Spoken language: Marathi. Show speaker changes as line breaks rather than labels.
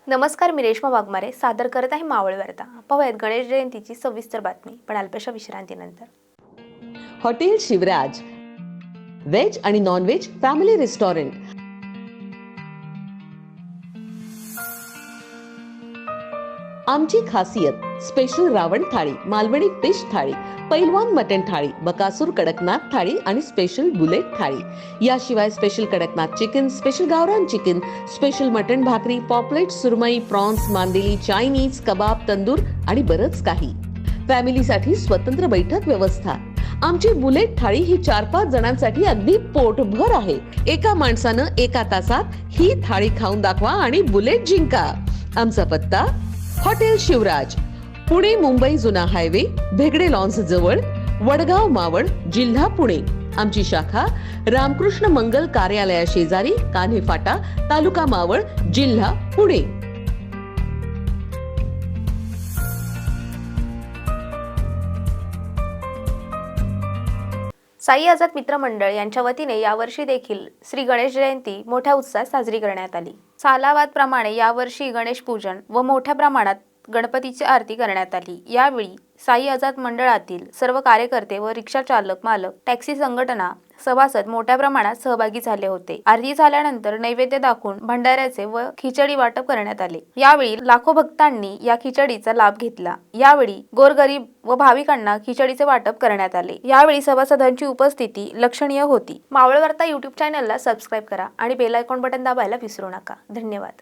नमस्कार, मी रेश्मा वाघमारे सादर करत आहे मावळ वार्ता. पाहूयात गणेश जयंतीची सविस्तर बातमी, पण अल्पशा विश्रांतीनंतर.
हॉटेल शिवराज व्हेज आणि नॉन व्हेज फॅमिली रेस्टॉरंट. आमची खासियत स्पेशल रावण थाळी, मालवणी फिश थाळी, पैलवान मटन थाळी, बकासूर कडकनाथ थाळी आणि स्पेशल बुलेट थाळी. याशिवाय स्पेशल कडकनाथ चिकन, स्पेशल गावरान चिकन, स्पेशल मटन भाकरी, पॉपलेट, सुरमई, प्रॉन्स, मांदेली, चायनीज, कबाब, तंदूर आणि बरंच काही. फॅमिलीसाठी स्वतंत्र बैठक व्यवस्था. आमची बुलेट थाळी ही 4-5 जणांसाठी अगदी पोटभर आहे. एका माणसानं एका तासात ही थाळी खाऊन दाखवा आणि बुलेट जिंका. आमचा पत्ता हॉटेल शिवराज, पुणे मुंबई जुना हायवे, भेगडे लॉन्स जवळ, वडगाव मावळ, जिल्हा पुणे. आमची शाखा रामकृष्ण मंगल कार्यालया शेजारी, कान्हे फाटा, तालुका मावळ, जिल्हा पुणे.
साई आझाद मित्र मंडळ यांच्या वतीने यावर्षी देखील श्री गणेश जयंती मोठ्या उत्साहात साजरी करण्यात आली. सालाबाद प्रमाणे यावर्षी गणेश पूजन व मोठ्या प्रमाणात गणपतीची आरती करण्यात आली. यावेळी साई आझाद मंडळातील सर्व कार्यकर्ते व रिक्षा चालक, मालक, टॅक्सी संघटना, सभासद मोठ्या प्रमाणात सहभागी झाले होते. आरती झाल्यानंतर नैवेद्य दाखवून भंडाऱ्याचे व खिचडी वाटप करण्यात आले. यावेळी लाखो भक्तांनी या खिचडीचा लाभ घेतला. यावेळी गोरगरीब व भाविकांना खिचडीचे वाटप करण्यात आले. यावेळी सभासदांची उपस्थिती लक्षणीय होती. मावळ वार्ता YouTube चॅनलला सबस्क्राईब करा आणि बेल आयकॉन बटन दाबायला विसरू नका. धन्यवाद.